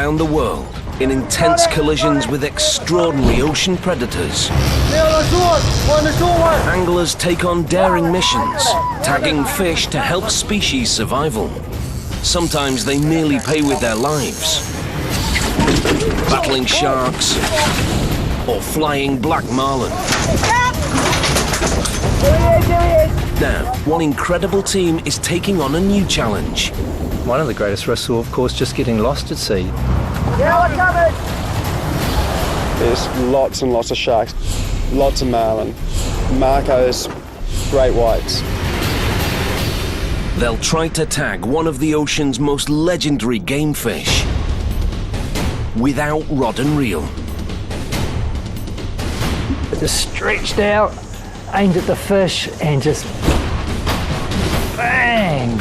around the world in intense collisions with extraordinary ocean predators. Anglers take on daring missions, tagging fish to help species survival. Sometimes they nearly pay with their lives, battling sharks or flying black marlin. Now, one incredible team is taking on a new challenge. One of the greatest risks, of course, just getting lost at sea. There's lots and lots of sharks, lots of marlin, marcos, great whites. They'll try to tag one of the ocean's most legendary game fish without rod and reel. Just stretched out, aimed at the fish, and just bang!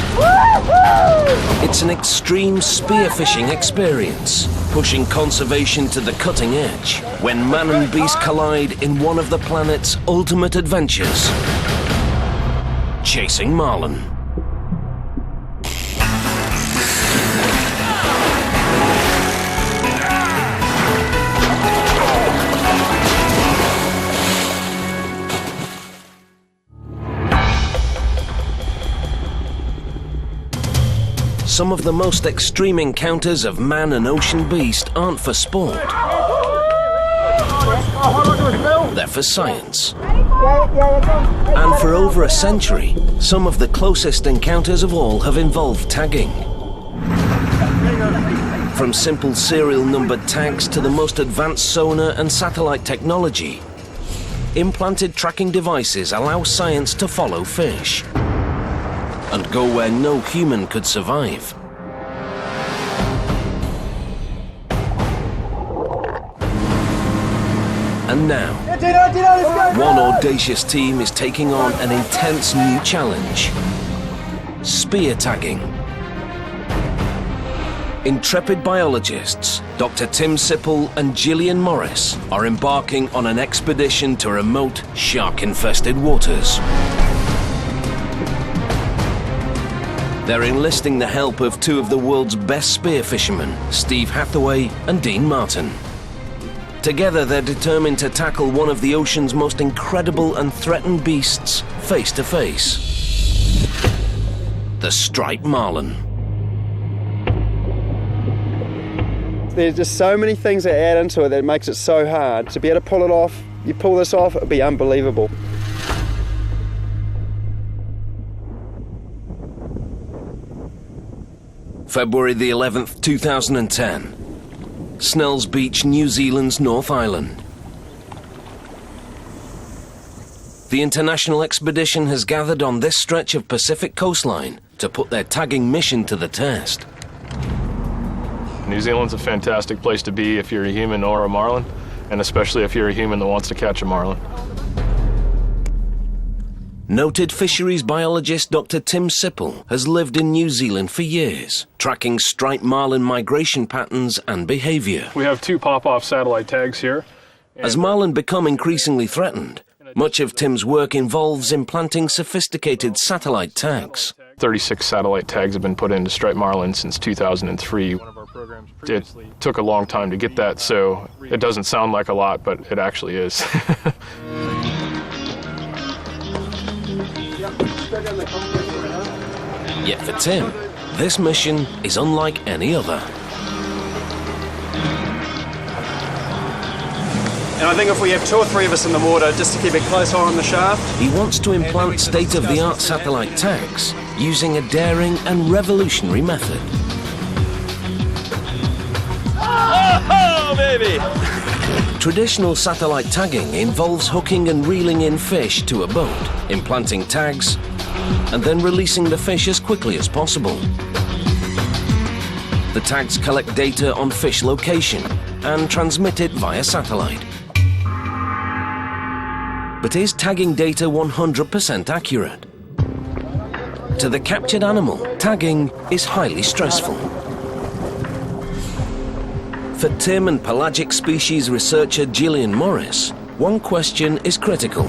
It's an extreme spearfishing experience, pushing conservation to the cutting edge when man and beast collide in one of the planet's ultimate adventures: chasing marlin. Some of the most extreme encounters of man and ocean beast aren't for sport. They're for science. And for over a century, some of the closest encounters of all have involved tagging. From simple serial numbered tags to the most advanced sonar and satellite technology, implanted tracking devices allow science to follow fish and go where no human could survive. And now, one audacious team is taking on an intense new challenge: spear tagging. Intrepid biologists Dr. Tim Sipple and Gillian Morris are embarking on an expedition to remote, shark-infested waters. They're enlisting the help of two of the world's best spear fishermen, Steve Hathaway and Dean Martin. Together, they're determined to tackle one of the ocean's most incredible and threatened beasts face to face: the striped marlin. There's just so many things that add into it that makes it so hard. To be able to pull it off, you pull this off, it'd be unbelievable. February the 11th, 2010. Snells Beach, New Zealand's North Island. The international expedition has gathered on this stretch of Pacific coastline to put their tagging mission to the test. New Zealand's a fantastic place to be if you're a human or a marlin, and especially if you're a human that wants to catch a marlin. Noted fisheries biologist Dr. Tim Sipple has lived in New Zealand for years, tracking striped marlin migration patterns and behavior. We have two pop-off satellite tags here. As marlin become increasingly threatened, much of Tim's work involves implanting sophisticated satellite tags. 36 satellite tags have been put into striped marlin since 2003. It took a long time to get that, so it doesn't sound like a lot, but it actually is. Yet for Tim, this mission is unlike any other. And I think if we have 2 or 3 of us in the water, just to keep a close eye on the shaft. He wants to implant state-of-the-art satellite tags using a daring and revolutionary method. Oh, baby! Traditional satellite tagging involves hooking and reeling in fish to a boat, implanting tags, and then releasing the fish as quickly as possible. The tags collect data on fish location and transmit it via satellite. But is tagging data 100% accurate? To the captured animal, tagging is highly stressful. For Tim and pelagic species researcher Gillian Morris, one question is critical.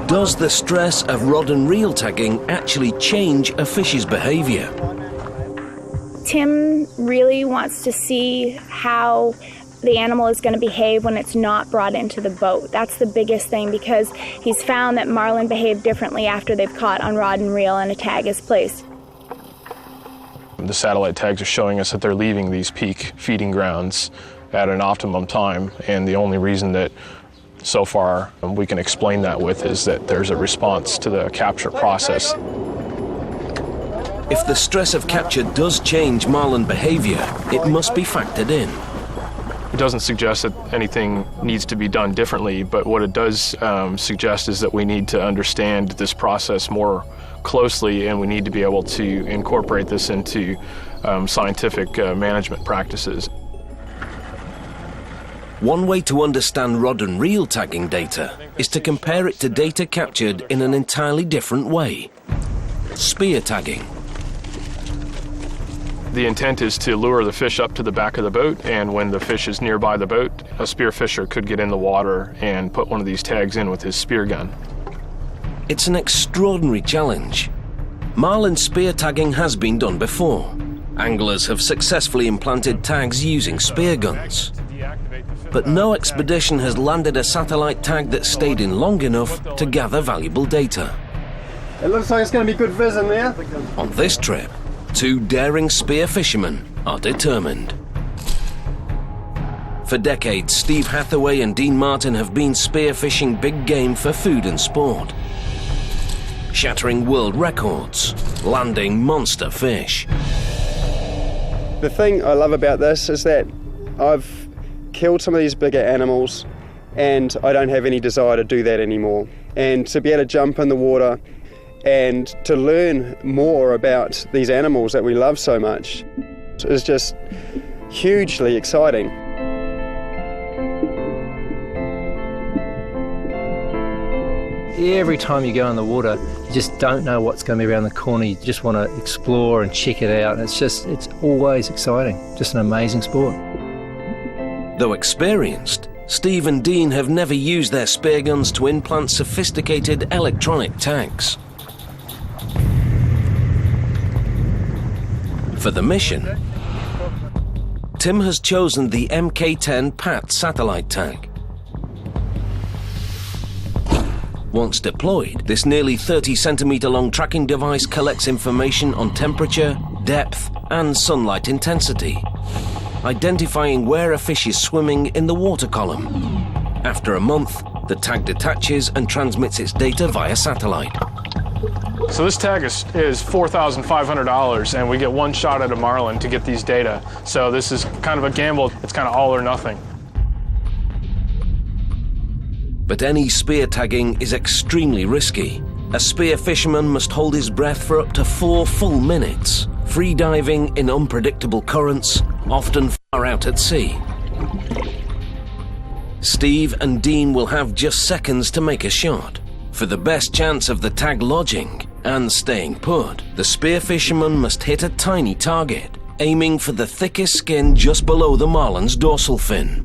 Does the stress of rod and reel tagging actually change a fish's behavior? Tim really wants to see how the animal is going to behave when it's not brought into the boat. That's the biggest thing, because he's found that marlin behave differently after they've caught on rod and reel and a tag is placed. The satellite tags are showing us that they're leaving these peak feeding grounds at an optimum time, and the only reason that so far we can explain that with is that there's a response to the capture process. If the stress of capture does change marlin behavior, it must be factored in. It doesn't suggest that anything needs to be done differently, but what it does suggest is that we need to understand this process more closely, and we need to be able to incorporate this into scientific management practices. One way to understand rod and reel tagging data is to compare it to data captured in an entirely different way: spear tagging. The intent is to lure the fish up to the back of the boat, and when the fish is nearby the boat, a spear fisher could get in the water and put one of these tags in with his spear gun. It's an extraordinary challenge. Marlin spear tagging has been done before. Anglers have successfully implanted tags using spear guns. But no expedition has landed a satellite tag that stayed in long enough to gather valuable data. It looks like it's going to be good viz in there. On this trip, two daring spear fishermen are determined. For decades, Steve Hathaway and Dean Martin have been spearfishing big game for food and sport, shattering world records, landing monster fish. The thing I love about this is that I've killed some of these bigger animals and I don't have any desire to do that anymore. And to be able to jump in the water and to learn more about these animals that we love so much is just hugely exciting. Every time you go in the water, you just don't know what's going to be around the corner. You just want to explore and check it out. It's always exciting. Just an amazing sport. Though experienced, Steve and Dean have never used their spear guns to implant sophisticated electronic tags. For the mission, Tim has chosen the MK-10 PAT satellite tag. Once deployed, this nearly 30-centimeter long tracking device collects information on temperature, depth, and sunlight intensity, identifying where a fish is swimming in the water column. After a month, the tag detaches and transmits its data via satellite. So this tag is $4,500, and we get one shot at a marlin to get these data. So this is kind of a gamble. It's kind of all or nothing. But any spear tagging is extremely risky. A spear fisherman must hold his breath for up to 4 full minutes, free diving in unpredictable currents, often far out at sea. Steve and Dean will have just seconds to make a shot. For the best chance of the tag lodging and staying put, the spear fisherman must hit a tiny target, aiming for the thickest skin just below the marlin's dorsal fin.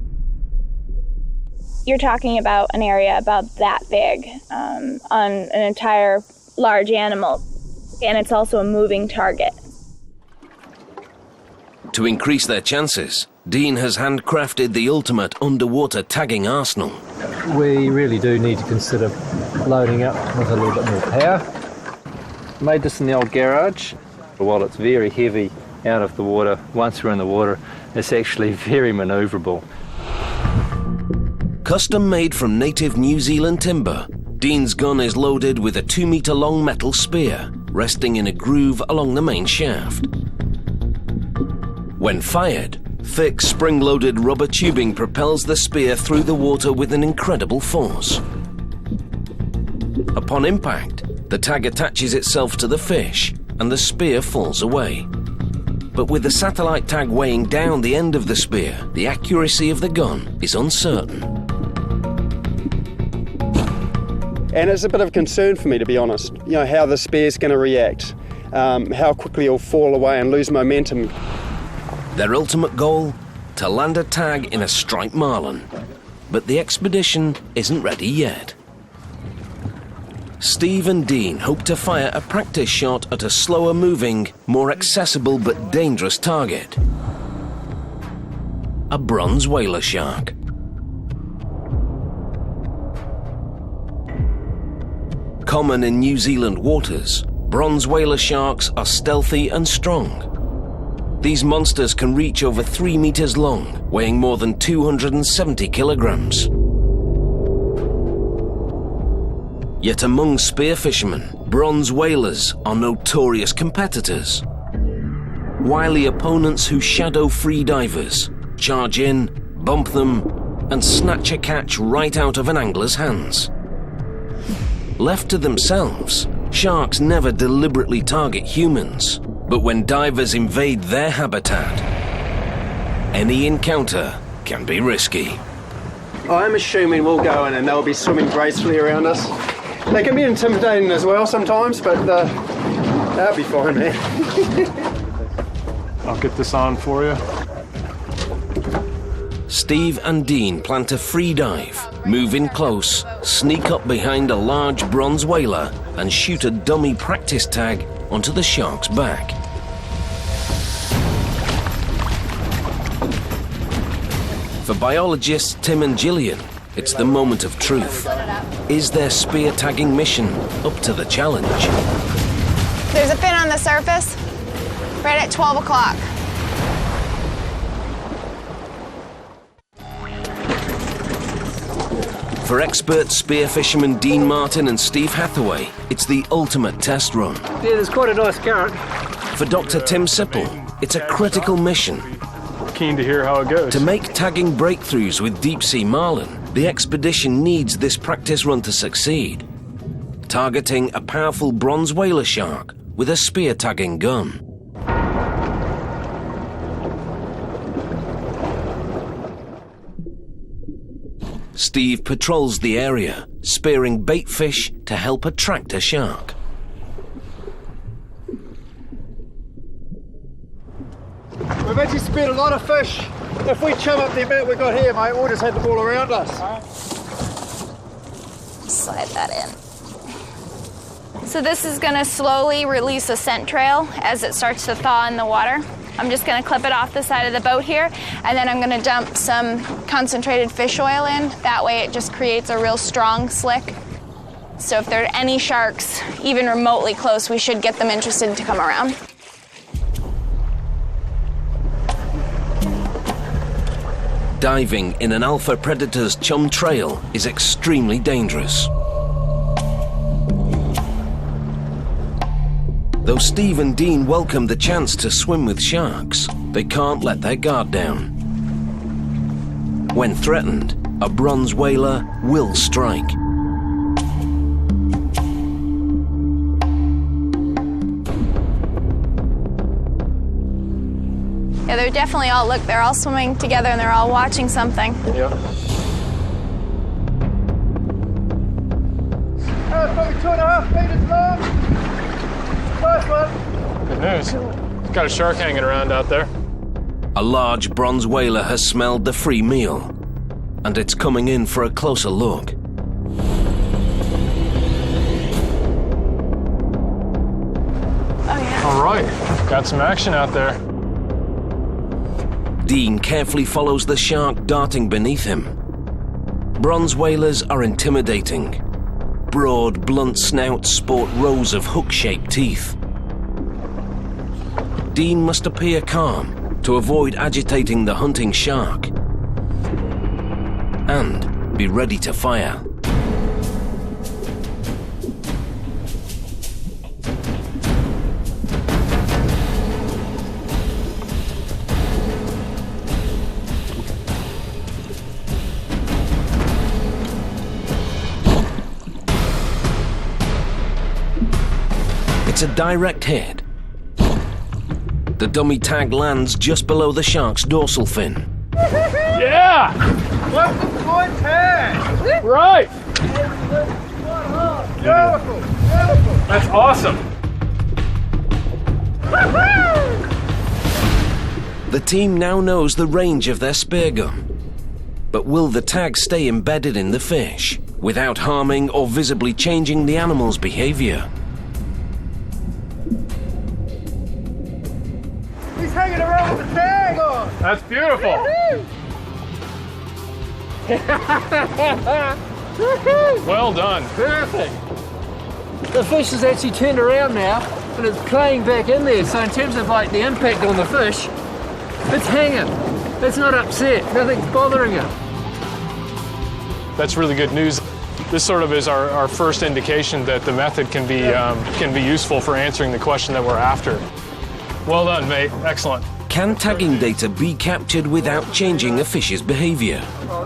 You're talking about an area about that big on an entire large animal, and it's also a moving target. To increase their chances, Dean has handcrafted the ultimate underwater tagging arsenal. We really do need to consider loading up with a little bit more power. Made this in the old garage. While it's very heavy out of the water, once we're in the water, it's actually very manoeuvrable. Custom made from native New Zealand timber, Dean's gun is loaded with a 2-meter-long metal spear, resting in a groove along the main shaft. When fired, thick spring-loaded rubber tubing propels the spear through the water with an incredible force. Upon impact, the tag attaches itself to the fish and the spear falls away. But with the satellite tag weighing down the end of the spear, the accuracy of the gun is uncertain. And it's a bit of a concern for me, to be honest, how the spear's going to react, how quickly it'll fall away and lose momentum. Their ultimate goal? To land a tag in a striped marlin. But the expedition isn't ready yet. Steve and Dean hope to fire a practice shot at a slower moving, more accessible but dangerous target. A bronze whaler shark. Common in New Zealand waters, bronze whaler sharks are stealthy and strong. These monsters can reach over 3 meters long, weighing more than 270 kilograms. Yet among spearfishermen, bronze whalers are notorious competitors. Wily opponents who shadow free divers, charge in, bump them, and snatch a catch right out of an angler's hands. Left to themselves, sharks never deliberately target humans, but when divers invade their habitat, any encounter can be risky. I'm assuming we'll go in and they'll be swimming gracefully around us. They can be intimidating as well sometimes, but they'll be fine, man. I'll get this on for you. Steve and Dean plan to free dive, move in close, sneak up behind a large bronze whaler, and shoot a dummy practice tag onto the shark's back. For biologists Tim and Gillian, it's the moment of truth. Is their spear tagging mission up to the challenge? There's a fin on the surface, right at 12 o'clock. For expert spearfishermen Dean Martin and Steve Hathaway, it's the ultimate test run. Yeah, there's quite a nice current. For Dr. Tim Sipple, it's a critical mission. Keen to hear how it goes. To make tagging breakthroughs with deep-sea marlin, the expedition needs this practice run to succeed. Targeting a powerful bronze whaler shark with a spear tagging gun. Steve patrols the area, spearing bait fish to help attract a shark. We've actually speared a lot of fish. If we chum up the amount we've got here, mate, we'll just have them all around us. Slide that in. So this is going to slowly release a scent trail as it starts to thaw in the water. I'm just going to clip it off the side of the boat here, and then I'm going to dump some concentrated fish oil in. That way it just creates a real strong slick. So if there are any sharks even remotely close, we should get them interested to come around. Diving in an alpha predator's chum trail is extremely dangerous. Though Steve and Dean welcome the chance to swim with sharks, they can't let their guard down. When threatened, a bronze whaler will strike. Yeah, they're definitely all, look, they're all swimming together and they're all watching something. Yeah. It's probably 2.5 meters long. Nice one. Good news. Got a shark hanging around out there. A large bronze whaler has smelled the free meal, and it's coming in for a closer look. Oh yeah. All right, got some action out there. Dean carefully follows the shark darting beneath him. Bronze whalers are intimidating. Broad, blunt snouts sport rows of hook-shaped teeth. Dean must appear calm to avoid agitating the hunting shark and be ready to fire. It's a direct hit. The dummy tag lands just below the shark's dorsal fin. Yeah! What's the point tag? Right! Beautiful, beautiful. That's awesome. The team now knows the range of their spear gun. But will the tag stay embedded in the fish? without harming or visibly changing the animal's behavior. He's hanging around with the tag on! That's beautiful. Well done. Perfect. The fish is actually turned around now, and it's playing back in there. So in terms of like the impact on the fish, it's hanging. It's not upset. Nothing's bothering it. That's really good news. This sort of is our first indication that the method can be useful for answering the question that we're after. Well done, mate. Excellent. Can tagging data be captured without changing a fish's behavior?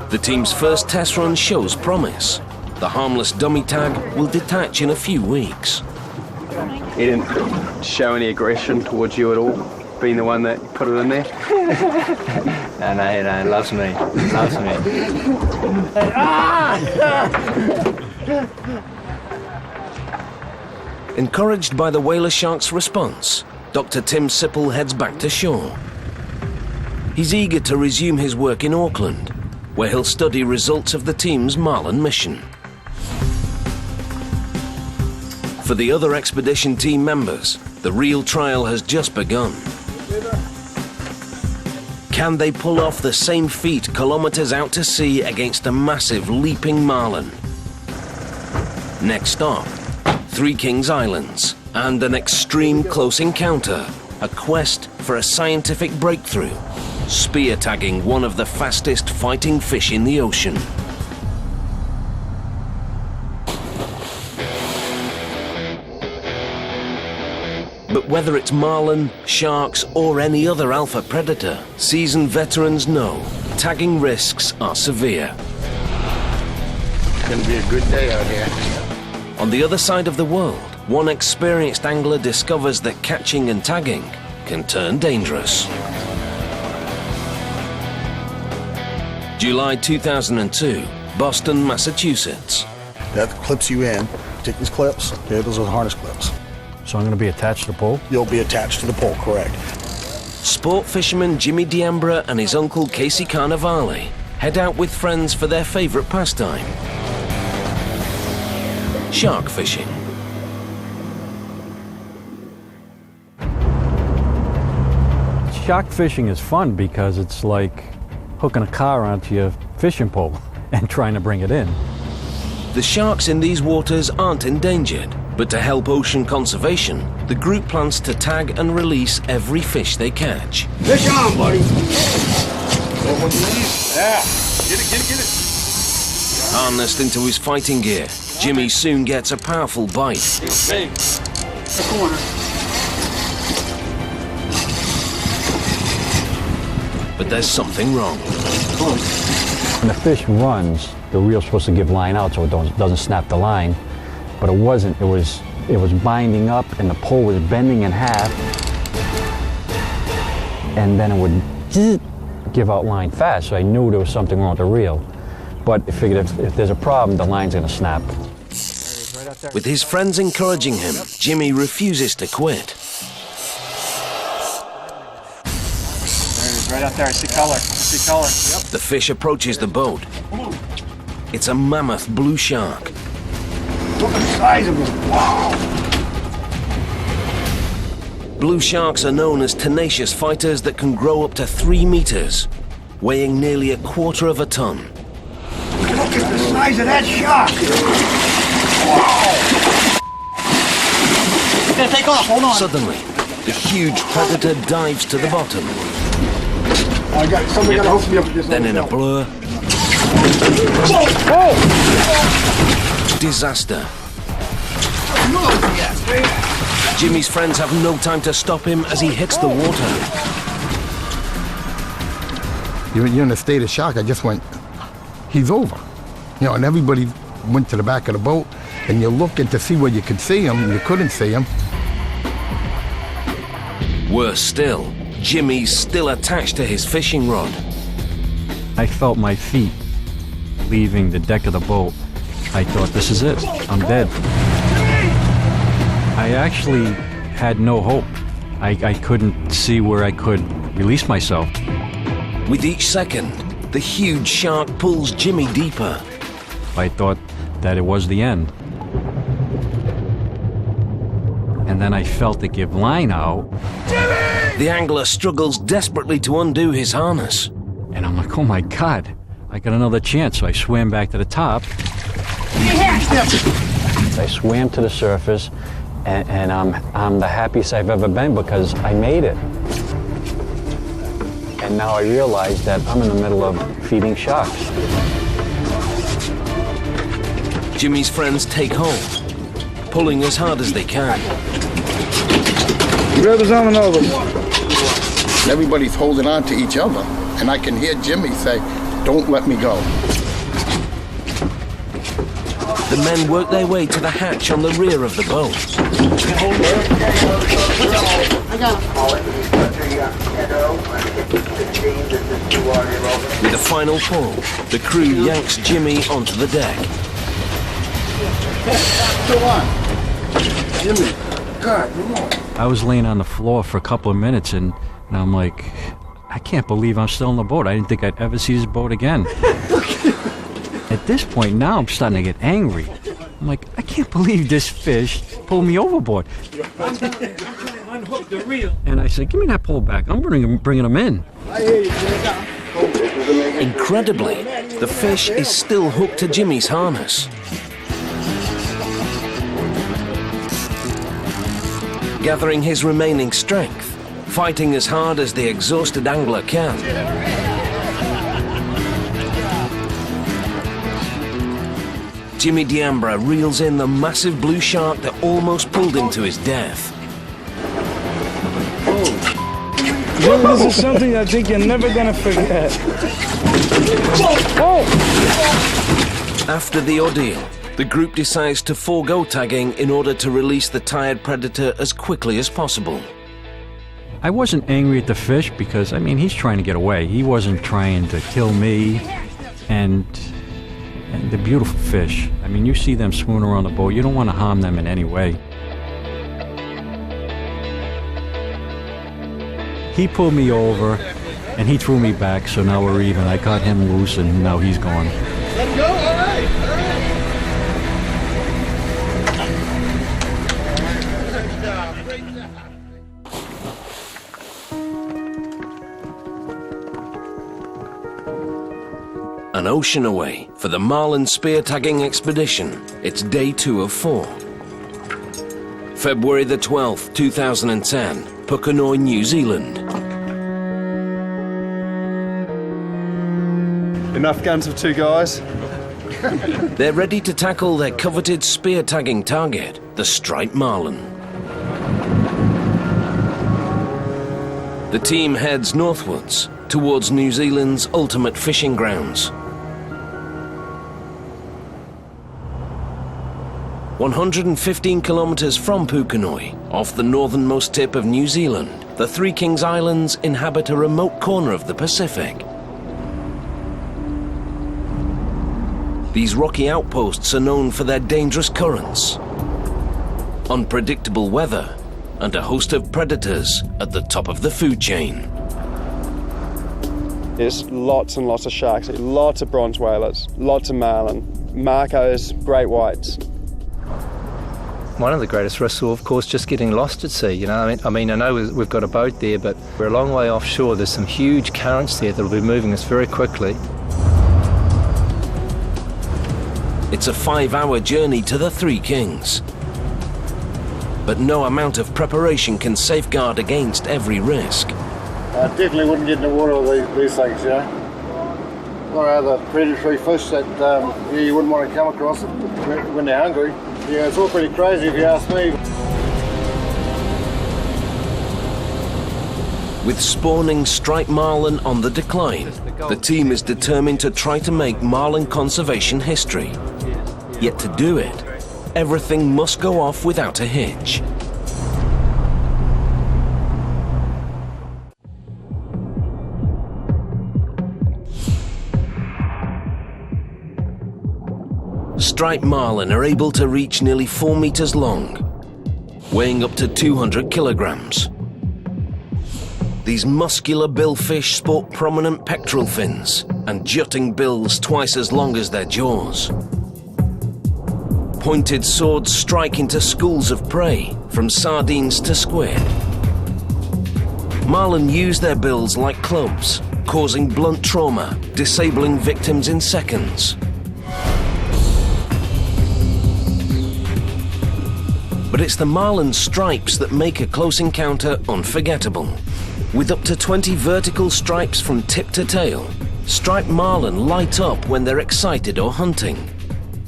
The team's first test run shows promise. The harmless dummy tag will detach in a few weeks. He didn't show any aggression towards you at all, being the one that put it in there? No, loves me. Loves me. Encouraged by the whaler shark's response, Dr. Tim Sipple heads back to shore. He's eager to resume his work in Auckland, where he'll study results of the team's Marlin mission. For the other expedition team members, the real trial has just begun. Can they pull off the same feat kilometers out to sea against a massive leaping marlin? Next stop, Three Kings Islands, and an extreme close encounter, a quest for a scientific breakthrough, spear tagging one of the fastest fighting fish in the ocean. But whether it's marlin, sharks, or any other alpha predator, seasoned veterans know tagging risks are severe. It's gonna be a good day out here. On the other side of the world, one experienced angler discovers that catching and tagging can turn dangerous. July 2002, Boston, Massachusetts. That clips you in. Take these clips. Okay, those are the harness clips. So I'm going to be attached to the pole? You'll be attached to the pole, correct. Sport fisherman Jimmy Diambra and his uncle Casey Carnivale head out with friends for their favorite pastime: shark fishing. Shark fishing is fun because it's like hooking a car onto your fishing pole and trying to bring it in. The sharks in these waters aren't endangered, but to help ocean conservation, the group plans to tag and release every fish they catch. Fish on, buddy. Yeah. Get it. Harnessed into his fighting gear, Jimmy soon gets a powerful bite. Hey, the corner. But there's something wrong. When the fish runs, the reel's supposed to give line out so it doesn't snap the line, but it wasn't. It was binding up and the pole was bending in half, and then it would give out line fast, so I knew there was something wrong with the reel. But I figured if there's a problem, the line's gonna snap. With his friends encouraging him, Jimmy refuses to quit. Right out there, I see color. Yep. The fish approaches the boat. It's a mammoth blue shark. Look at the size of them. Wow. Blue sharks are known as tenacious fighters that can grow up to 3 meters, weighing nearly 1/4 of a ton. Look at the size of that shark. Wow. It's gonna take off, hold on. Suddenly, the huge predator dives to the bottom. Somebody gotta hook me up with this. Then in a blur, disaster. Jimmy's friends have no time to stop him as he hits the water. You're in a state of shock. I just went, he's over. You know, and everybody went to the back of the boat, and you're looking to see where you could see him, and you couldn't see him. Worse still, Jimmy's still attached to his fishing rod. I felt my feet leaving the deck of the boat. I thought, this is it, I'm dead. I actually had no hope. I couldn't see where I could release myself. With each second, the huge shark pulls Jimmy deeper. I thought, that it was the end. And then I felt it give line out. The angler struggles desperately to undo his harness. And I'm like, oh my God, I got another chance. So I swam back to the top. I swam to the surface, and I'm the happiest I've ever been because I made it. And now I realize that I'm in the middle of feeding sharks. Jimmy's friends take hold, pulling as hard as they can. Everybody's holding on to each other, and I can hear Jimmy say, "Don't let me go." The men work their way to the hatch on the rear of the boat. With a final pull, the crew yanks Jimmy onto the deck. Jimmy, God, come on. I was laying on the floor for a couple of minutes, and I'm like, I can't believe I'm still in the boat. I didn't think I'd ever see this boat again. At this point, now I'm starting to get angry. I'm like, I can't believe this fish pulled me overboard. And I said, give me that pole back. I'm bringing them in. Incredibly, the fish is still hooked to Jimmy's harness. Gathering his remaining strength, fighting as hard as the exhausted angler can. Jimmy Diambra reels in the massive blue shark that almost pulled him to his death. This is something I think you're never gonna forget. After the ordeal, the group decides to forego tagging in order to release the tired predator as quickly as possible. I wasn't angry at the fish because, I mean, he's trying to get away. He wasn't trying to kill me. And the beautiful fish. I mean, you see them swimming around the boat. You don't want to harm them in any way. He pulled me over, and he threw me back, so now we're even. I got him loose, and now he's gone. Let him go, all right, all right. An ocean away for the marlin spear tagging expedition. It's day 2 of 4. February the 12th, 2010, Pukekohe, New Zealand. Enough guns for 2 guys. They're ready to tackle their coveted spear tagging target, the striped marlin. The team heads northwards towards New Zealand's ultimate fishing grounds. 115 kilometers from Pukekohe, off the northernmost tip of New Zealand, the Three Kings Islands inhabit a remote corner of the Pacific. These rocky outposts are known for their dangerous currents, unpredictable weather, and a host of predators at the top of the food chain. There's lots and lots of sharks, lots of bronze whalers, lots of marlin, marcos, great whites. One of the greatest risks, of course, just getting lost at sea. You know, I mean, I know we've got a boat there, but we're a long way offshore. There's some huge currents there that'll be moving us very quickly. It's a 5-hour journey to the Three Kings. But no amount of preparation can safeguard against every risk. I definitely wouldn't get in the water with these things, you know. A lot of other predatory fish that you wouldn't want to come across when they're hungry. Yeah, it's all pretty crazy if you ask me. With spawning striped marlin on the decline, the team is determined to try to make marlin conservation history. Yet to do it, everything must go off without a hitch. Striped marlin are able to reach nearly 4 meters long, weighing up to 200 kilograms. These muscular billfish sport prominent pectoral fins and jutting bills twice as long as their jaws. Pointed swords strike into schools of prey, from sardines to squid. Marlin use their bills like clubs, causing blunt trauma, disabling victims in seconds. But it's the marlin's stripes that make a close encounter unforgettable. With up to 20 vertical stripes from tip to tail, striped marlin light up when they're excited or hunting.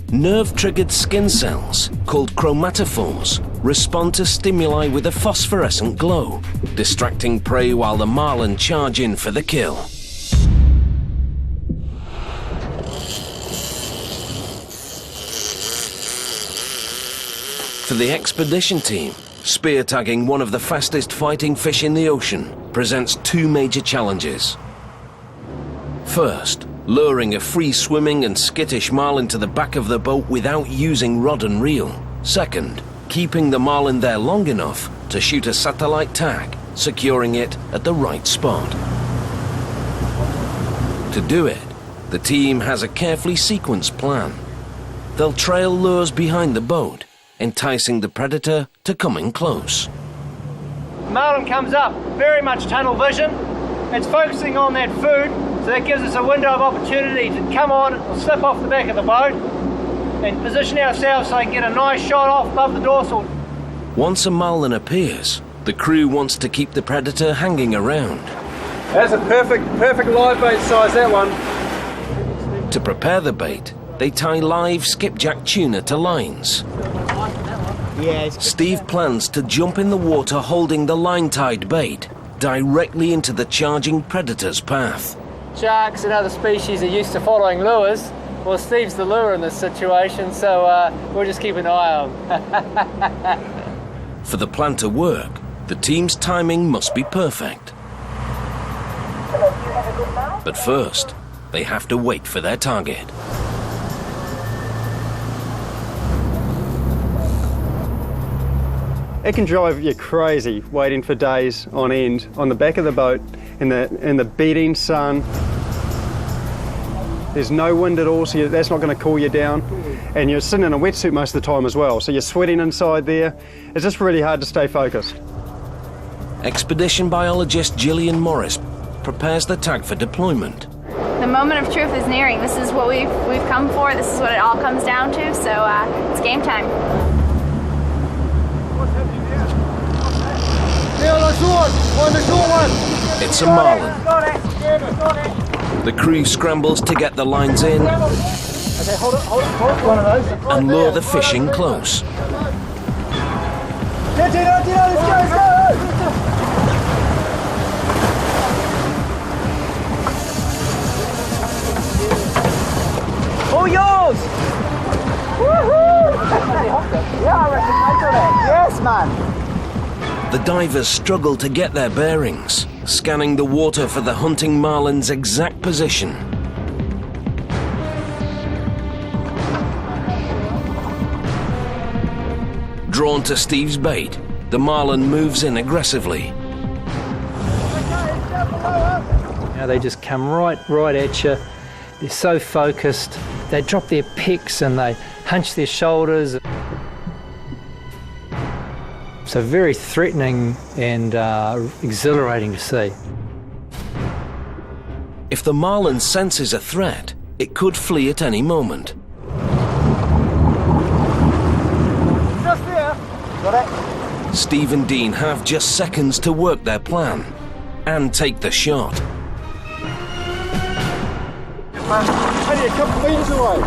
Nerve-triggered skin cells, called chromatophores, respond to stimuli with a phosphorescent glow, distracting prey while the marlin charge in for the kill. For the expedition team, spear tagging one of the fastest fighting fish in the ocean presents two major challenges. First, luring a free-swimming and skittish marlin to the back of the boat without using rod and reel. Second, keeping the marlin there long enough to shoot a satellite tag, securing it at the right spot. To do it, the team has a carefully sequenced plan. They'll trail lures behind the boat, enticing the predator to coming close. Marlin comes up, very much tunnel vision. It's focusing on that food, so that gives us a window of opportunity to come on or slip off the back of the boat and position ourselves so I can get a nice shot off above the dorsal. Once a marlin appears, the crew wants to keep the predator hanging around. That's a perfect live bait size, that one. To prepare the bait, they tie live skipjack tuna to lines. Steve plans to jump in the water holding the line-tied bait directly into the charging predator's path. Sharks and other species are used to following lures. Well, Steve's the lure in this situation, so we'll just keep an eye on. For the plan to work, the team's timing must be perfect. But first, they have to wait for their target. It can drive you crazy waiting for days on end on the back of the boat in the beating sun. There's no wind at all, so that's not going to cool you down. And you're sitting in a wetsuit most of the time as well, so you're sweating inside there. It's just really hard to stay focused. Expedition biologist Gillian Morris prepares the tag for deployment. The moment of truth is nearing. This is what we've come for. This is what it all comes down to. So it's game time. It's a marlin. The crew scrambles to get the lines in and lure the fish in close. All yours! Woohoo! Yeah, I reckon it. Yes, man. The divers struggle to get their bearings, scanning the water for the hunting marlin's exact position. Drawn to Steve's bait, the marlin moves in aggressively. Now they just come right at you. They're so focused. They drop their pecks and they hunch their shoulders. So very threatening and exhilarating to see. If the marlin senses a threat, it could flee at any moment. Just there. Got it. Steve and Dean have just seconds to work their plan and take the shot. Only a couple of metres away.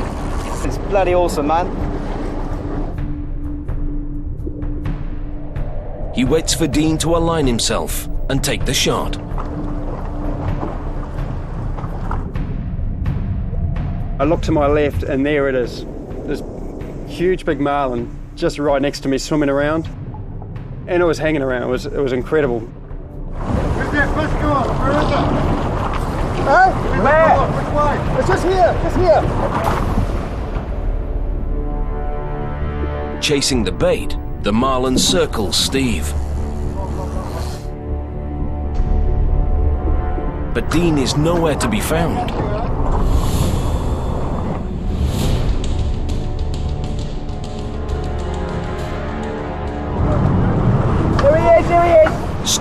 It's bloody awesome, man. He waits for Dean to align himself and take the shot. I look to my left and there it is. This huge big marlin just right next to me swimming around. And it was hanging around. It was incredible. Where's that fish going? Where is it? Huh? Where? Which way? It's just here, just here. Chasing the bait, the marlin circles Steve. But Dean is nowhere to be found.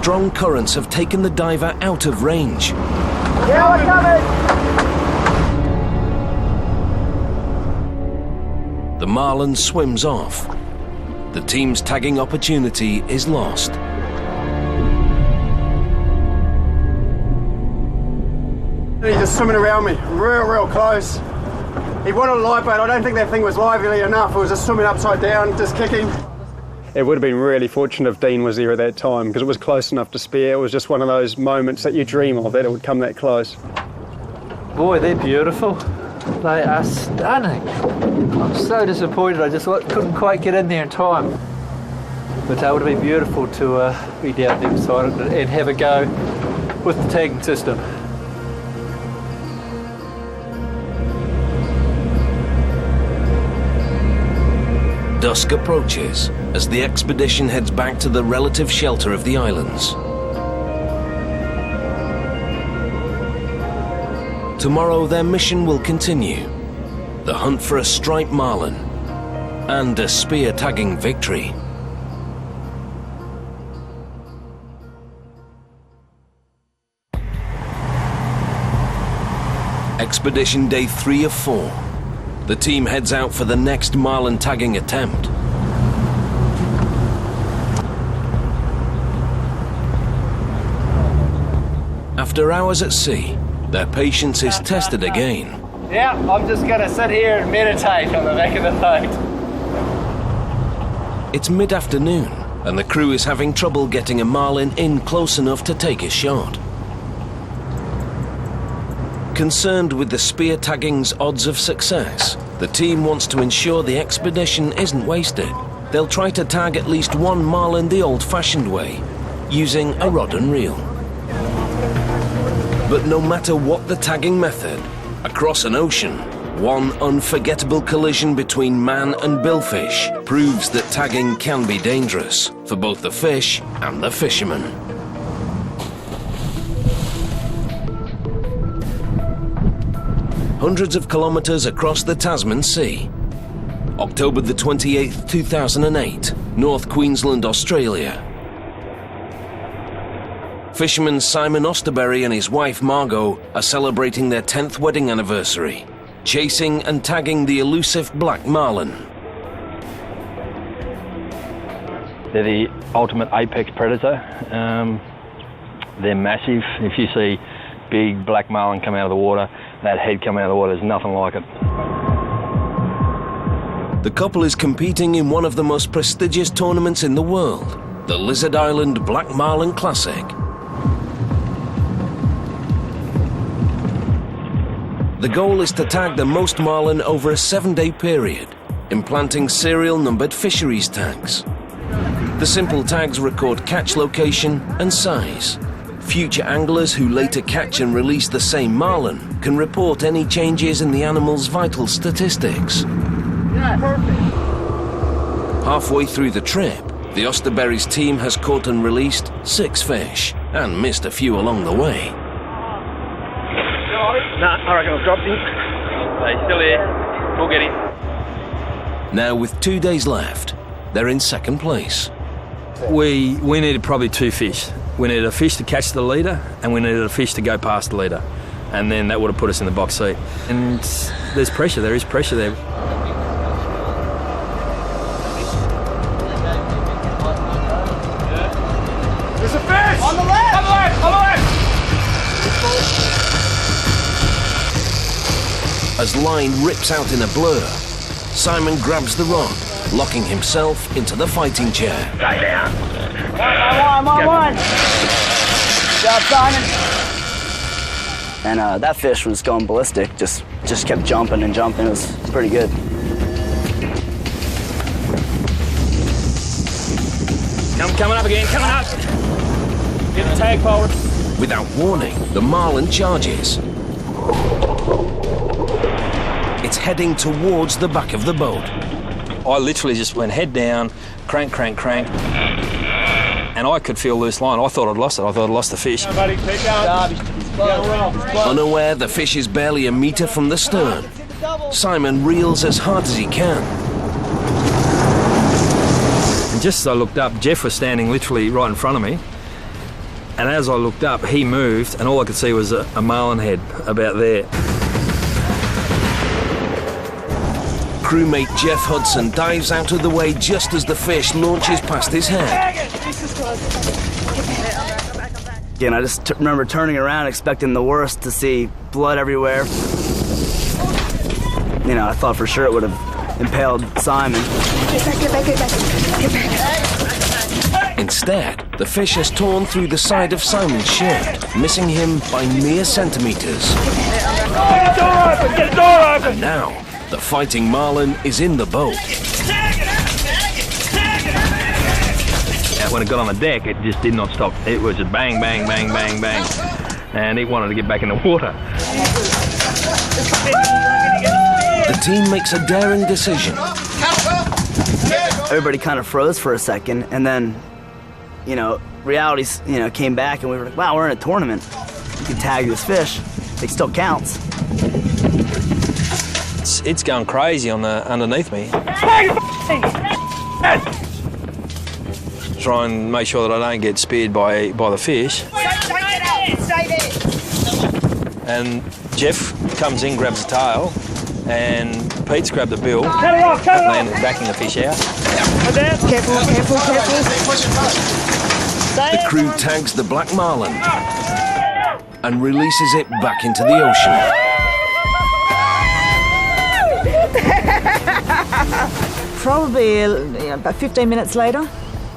strong currents have taken the diver out of range. Yeah, we're coming! The marlin swims off. The team's tagging opportunity is lost. He's just swimming around me, real close. He wanted a lifeboat. I don't think that thing was lively enough. It was just swimming upside down, just kicking. It would have been really fortunate if Dean was there at that time, because it was close enough to spare. It was just one of those moments that you dream of, that it would come that close. Boy, they're beautiful. They are stunning. I'm so disappointed. I just couldn't quite get in there in time. But it would have been beautiful to be down there beside it and have a go with the tagging system. Dusk approaches as the expedition heads back to the relative shelter of the islands. Tomorrow their mission will continue. The hunt for a striped marlin and a spear tagging victory. Expedition day 3 of 4. The team heads out for the next marlin tagging attempt. After hours at sea, their patience is tested again. Yeah, I'm just gonna sit here and meditate on the back of the boat. It's mid-afternoon, and the crew is having trouble getting a marlin in close enough to take a shot. Concerned with the spear tagging's odds of success, the team wants to ensure the expedition isn't wasted. They'll try to tag at least one marlin the old-fashioned way, using a rod and reel. But no matter what the tagging method, across an ocean, one unforgettable collision between man and billfish proves that tagging can be dangerous for both the fish and the fishermen. Hundreds of kilometers across the Tasman Sea. October the 28th, 2008, North Queensland, Australia. Fisherman Simon Osterberry and his wife Margot are celebrating their 10th wedding anniversary, chasing and tagging the elusive black marlin. They're the ultimate apex predator. They're massive. If you see big black marlin come out of the water, that head coming out of the water, there's nothing like it. The couple is competing in one of the most prestigious tournaments in the world, the Lizard Island Black Marlin Classic. The goal is to tag the most marlin over a 7-day period, implanting serial numbered fisheries tags. The simple tags record catch location and size. Future anglers who later catch and release the same marlin can report any changes in the animal's vital statistics. Yeah, perfect. Halfway through the trip, the Osterberry's team has caught and released 6 fish and missed a few along the way. Nah, I reckon I've dropped him. He's still here. We'll get him. Now with 2 days left, they're in second place. We needed probably 2 fish. We needed a fish to catch the leader, and we needed a fish to go past the leader. And then that would have put us in the box seat. And there's pressure, there is pressure there. There's a fish! On the left! On the left! On the left! As line rips out in a blur, Simon grabs the rod, locking himself into the fighting chair. Stay down. One. Good job, Simon. And that fish was going ballistic, just kept jumping and jumping. It was pretty good. Coming up again, coming up. Get the tag forward. Without warning, the marlin charges. It's heading towards the back of the boat. I literally just went head down, crank, and I could feel loose line. I thought I'd lost it. I thought I'd lost the fish. Unaware the fish is barely a metre from the stern, Simon reels as hard as he can. And just as I looked up, Jeff was standing literally right in front of me. And as I looked up, he moved, and all I could see was a marlin head about there. Crewmate Jeff Hudson dives out of the way just as the fish launches past his head. Again, I just remember turning around expecting the worst, to see blood everywhere. You know, I thought for sure it would have impaled Simon. Get back. Instead, the fish has torn through the side of Simon's shirt, missing him by mere centimetres. Get the door open! Get the door open! And now, the fighting marlin is in the boat. When it got on the deck, it just did not stop. It was just bang, bang, bang, bang, bang. And it wanted to get back in the water. The team makes a daring decision. Everybody kind of froze for a second, and then, you know, reality, came back, and we were like, wow, we're in a tournament. You can tag this fish. It still counts. It's going crazy on the underneath me. Try and make sure that I don't get speared by the fish. Stay there. And Jeff comes in, grabs the tail, and Pete's grabbed the bill, Cut it and backing the fish out. Careful. The crew tags the black marlin and releases it back into the ocean. Probably about 15 minutes later,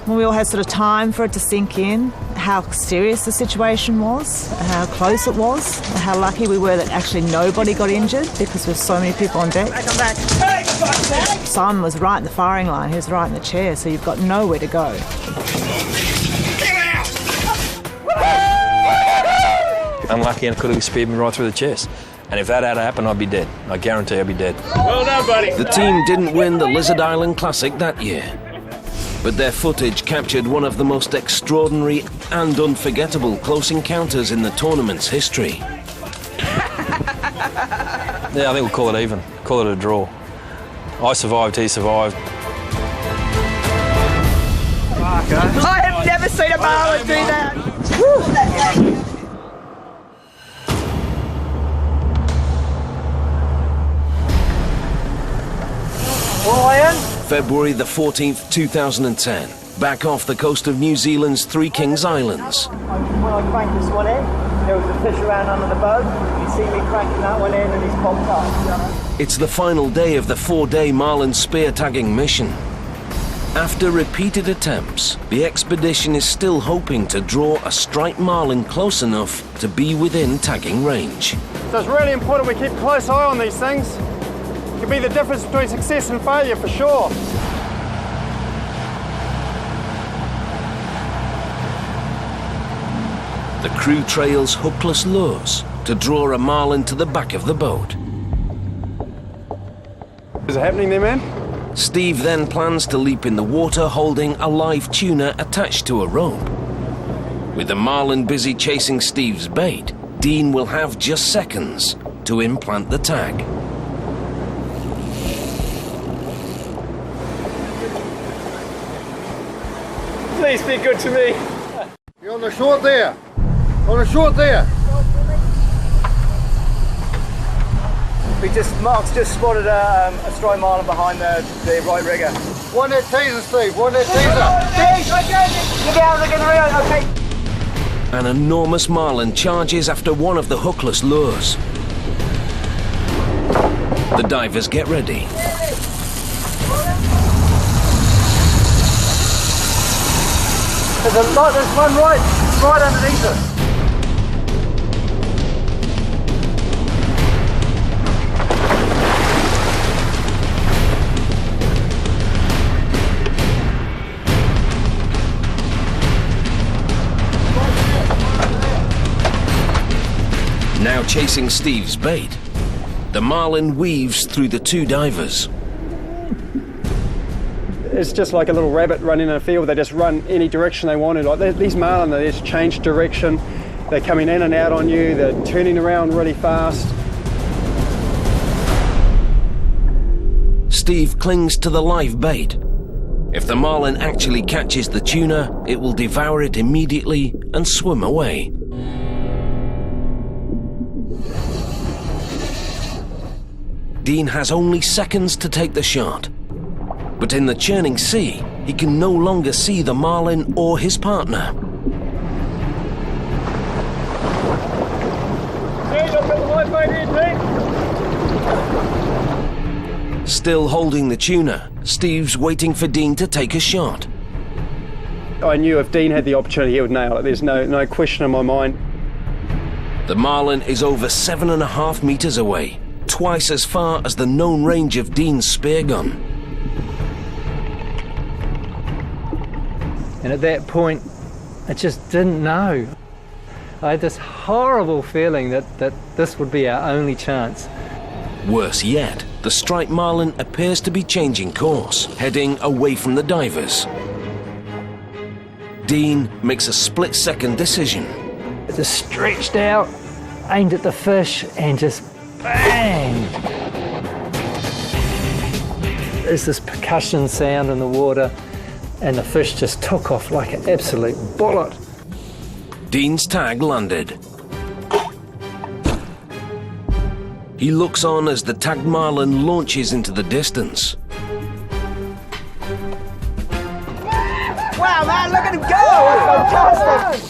when we all had sort of time for it to sink in, how serious the situation was, how close it was, and how lucky we were that actually nobody got injured because there's so many people on deck. Back. Simon was right in the firing line, he was right in the chair, so you've got nowhere to go. Unlucky, and it could have speared me right through the chest. And if that had happened, I'd be dead. I guarantee I'd be dead. Well done, buddy. The team didn't win the Lizard Island Classic that year, but their footage captured one of the most extraordinary and unforgettable close encounters in the tournament's history. Yeah, I think we'll call it even. Call it a draw. I survived, he survived. I have never seen a marlin do that. February the 14th, 2010, back off the coast of New Zealand's Three Kings Islands. When I cranked this one in, there was a fish around under the boat. You see me cranking that one in and he's popped up. It's the final day of the 4-day marlin spear tagging mission. After repeated attempts, the expedition is still hoping to draw a striped marlin close enough to be within tagging range. So it's really important we keep a close eye on these things. It can be the difference between success and failure for sure. The crew trails hookless lures to draw a marlin to the back of the boat. Is it happening there, man? Steve then plans to leap in the water holding a live tuna attached to a rope. With the marlin busy chasing Steve's bait, Dean will have just seconds to implant the tag. Please be good to me. You're on the short there. On the short there. Mark's just spotted a striped marlin behind the right rigger. One that teaser, Steve. One that teaser. Look out, look in the reel, okay. An enormous marlin charges after one of the hookless lures. The divers get ready. There's one right underneath us. Now chasing Steve's bait, the marlin weaves through the two divers. It's just like a little rabbit running in a field. They just run any direction they want to. Like these marlin, they just change direction. They're coming in and out on you. They're turning around really fast. Steve clings to the live bait, If the marlin actually catches the tuna, it will devour it immediately and swim away. Dean has only seconds to take the shot. But in the churning sea, he can no longer see the marlin or his partner. Still holding the tuna, Steve's waiting for Dean to take a shot. I knew if Dean had the opportunity, he would nail it. There's no question in my mind. The marlin is over 7.5 meters away, twice as far as the known range of Dean's spear gun. And at that point, I just didn't know. I had this horrible feeling that this would be our only chance. Worse yet, the striped marlin appears to be changing course, heading away from the divers. Dean makes a split-second decision. Just stretched out, aimed at the fish, and just bang! There's this percussion sound in the water, and the fish just took off like an absolute bullet. Dean's tag landed. He looks on as the tagged marlin launches into the distance. Wow, man, look at him go! That's fantastic!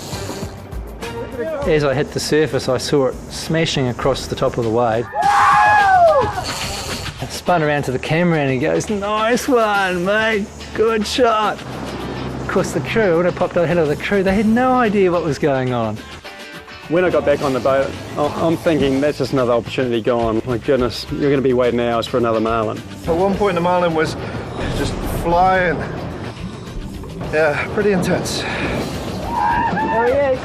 As I hit the surface, I saw it smashing across the top of the wave. I spun around to the camera and he goes, "Nice one, mate, good shot." Of course, the crew, when I popped ahead of the crew, they had no idea what was going on. When I got back on the boat, I'm thinking that's just another opportunity gone. My goodness, you're going to be waiting hours for another marlin. At one point, the marlin was just flying. Yeah, pretty intense. There he is.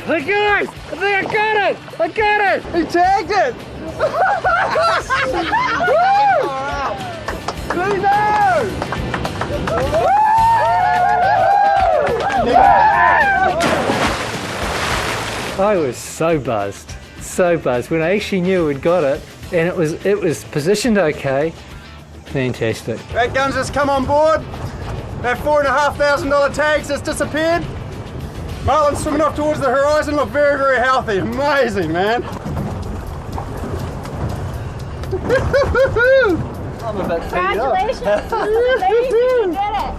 Look, guys! I think I got it! I got it! He tagged it! I was so buzzed when I actually knew we'd got it, and it was positioned okay. Fantastic. Right, guns, just come on board. That $4,500 tag's just disappeared. Marlin swimming off towards the horizon, look very, very healthy. Amazing, man. I'm a bit Congratulations! You did it!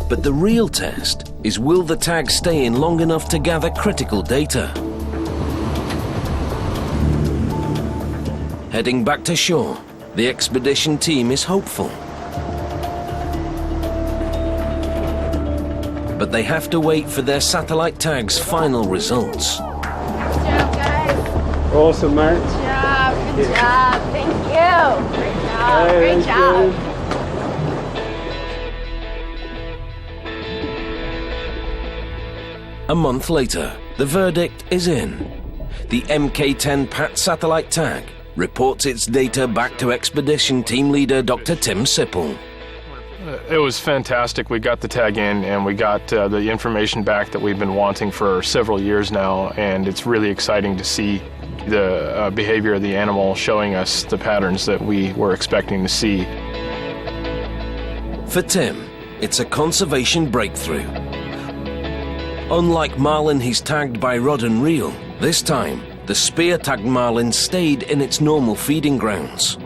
But the real test is, will the tag stay in long enough to gather critical data? Heading back to shore, the expedition team is hopeful. But they have to wait for their satellite tag's final results. Good job, guys. Awesome, mate. Good job. Good job. Thank you. Great job. Hey, Great job. A month later, the verdict is in. The MK-10 PAT satellite tag reports its data back to expedition team leader Dr. Tim Sipple. It was fantastic. We got the tag in and we got the information back that we've been wanting for several years now, and it's really exciting to see the behavior of the animal showing us the patterns that we were expecting to see. For Tim, it's a conservation breakthrough. Unlike marlin he's tagged by rod and reel, this time the spear-tagged marlin stayed in its normal feeding grounds.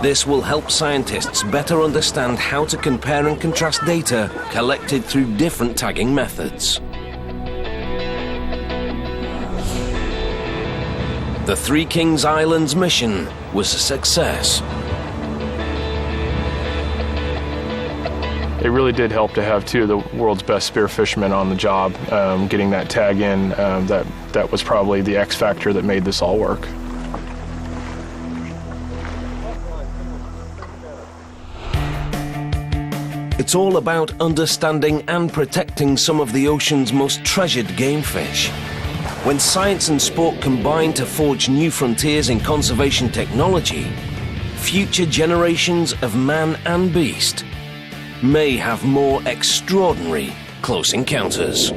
This will help scientists better understand how to compare and contrast data collected through different tagging methods. The Three Kings Islands mission was a success. It really did help to have two of the world's best spear fishermen on the job. Getting that tag in, that was probably the X factor that made this all work. It's all about understanding and protecting some of the ocean's most treasured game fish. When science and sport combine to forge new frontiers in conservation technology, future generations of man and beast may have more extraordinary close encounters.